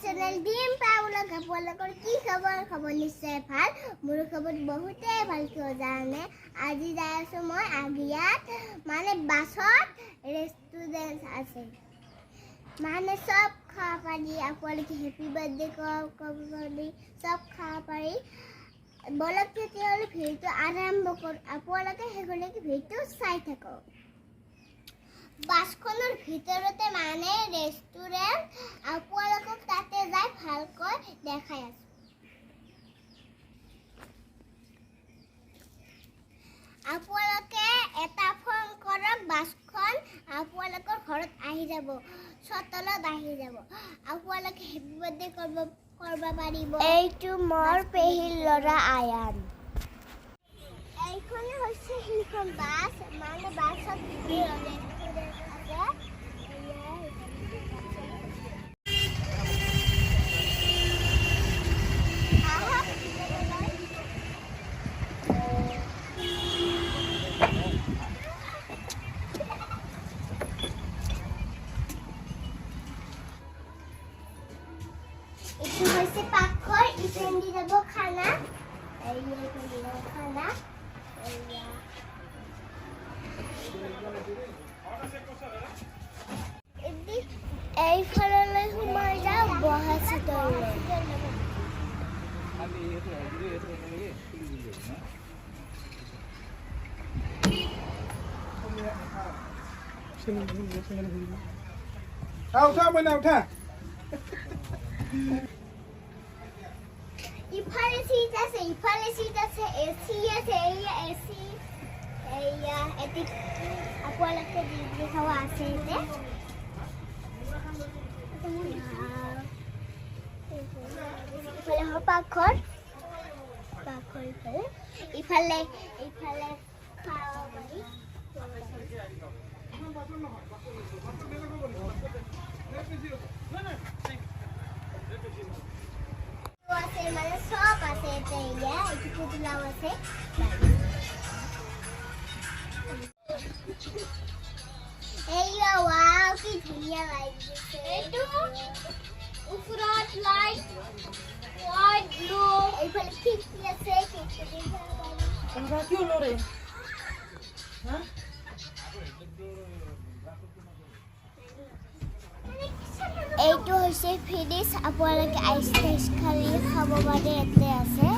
channel ডিম পাউলক আপোনালোকৰ কি খবৰ নিশ্চয় ভাল মোৰ খবৰ বহুতেই ভাল কিয় জানে আজি যাই আছো মই আগিয়াত মানে বাছত ৰেষ্টুৰেণ্ট আছে মানে সব খাব পাৰি আপোনালোকে হেপী বাৰ্থডে ক'ব পাৰি সব খাব পাৰি বলক তেতিয়াহ'লে ভিডিঅ'টো আৰম্ভ কৰোঁ আপোনালোকে শেষলৈকে ভিডিঅ'টো চাই থাকক বাছখনৰ ভিতৰতে মানে ৰেষ্টুৰেণ্ট আপোনালোকক তাতে যাই ভালকৈ দেখাই আছো আপোনালোকে এটা ফোন কৰক বাছখন আপোনালোকৰ ঘৰত আহি যাব চতলত আহি যাব আপোনালোকে হেপী বাৰ্থডে কৰিব পাৰিব এইটো মোৰ পেহীৰ ল'ৰা আয়ান এইখন হৈছে সেইখন বাছ মানে বাছত itu হৈছে পাকঘৰ ইফেন্দি যাব খানা খানা এইফাললৈ সোমাই যাওঁ বহা চিটলৈ উঠা ইফালে সিট আছে এসি আছে এইয়া এসি এইয়া এটি আপোনালোকে দেখাৱা আছে এতে ইফালে পাকঘৰ ইফালে খাব পাৰি আছে মানে সব আছে এতে ইয়া একটু পুতলাও আছে এইয়া ওয়াও কি ধুনীয়া লাগিছে এইটো উপৰত লাইট হোৱাইট ব্লু এইফালে খিৰিকী আছে খিৰিকী তোমৰা কি হলো ৰে হ্যাঁ এইটো হৈছে ফ্ৰিজ আপোনালোকে আইচ খালি খাব পাৰে ইয়াতে আছে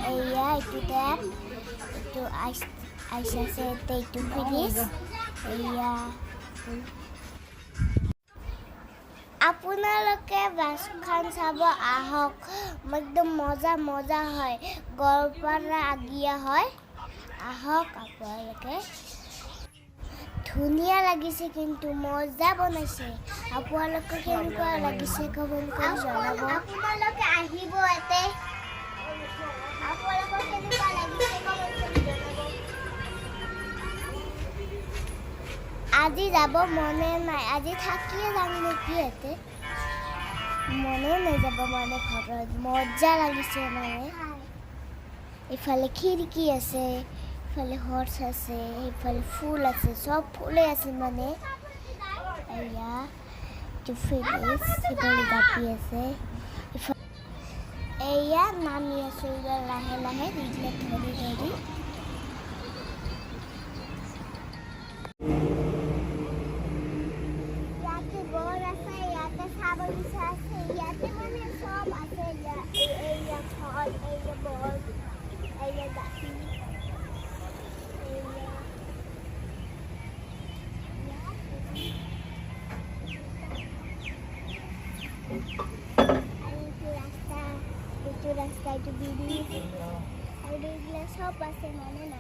এইয়া এইটো আইচ আছে এইটো ফ্ৰিজ এইয়া আপোনালোকে বাছখন চাব আহক একদম মজা হয় গড়পাৰা আগিয়া হয় আহক আপোনালোকে ধুনীয়া লাগিছে কিন্তু মজা বনাইছে আপোনালোকে কেনেকুৱা লাগিছে কমেণ্ট কৰি জনাব আপোনালোকে আহিব এতে আপোনালোকৰ কেনেকুৱা লাগিছে কমেণ্ট কৰি জনাব আজি যাব মনে নাই আজি থাকিয়ে যাম নেকি এতে মনে নাযাব মানে ঘৰত মজা লাগিছে মানে ইফালে খিৰিকী আছে ইফালে হৰ্চ আছে ইফালে ফুল আছে সব ফুলে আছে মানে এয়া এইটো ফ্ৰিজ ইফালে গাঁতি আছে এয়া নামি আছো লাহে ৰিজলেট ধৰি ইয়াতে গড় আছে ইয়াতে ছাগলী আছে ইয়াতে মানে সব আছে এয়া ফল এয়া বল এয়া গাঁতি রাস্তা একটু বিড়ি আর এগুলো সব আছে মানে না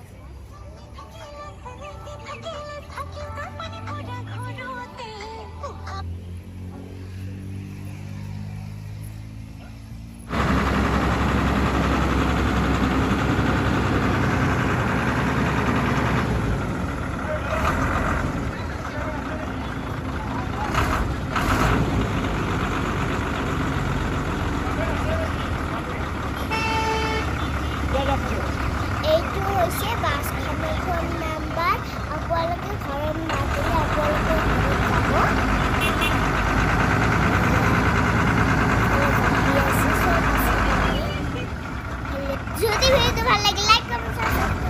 এইটো হৈছে বাছখনৰ ফোন নাম্বাৰ আপোনালোকে ভাল লাগে লাইক কমেণ্ট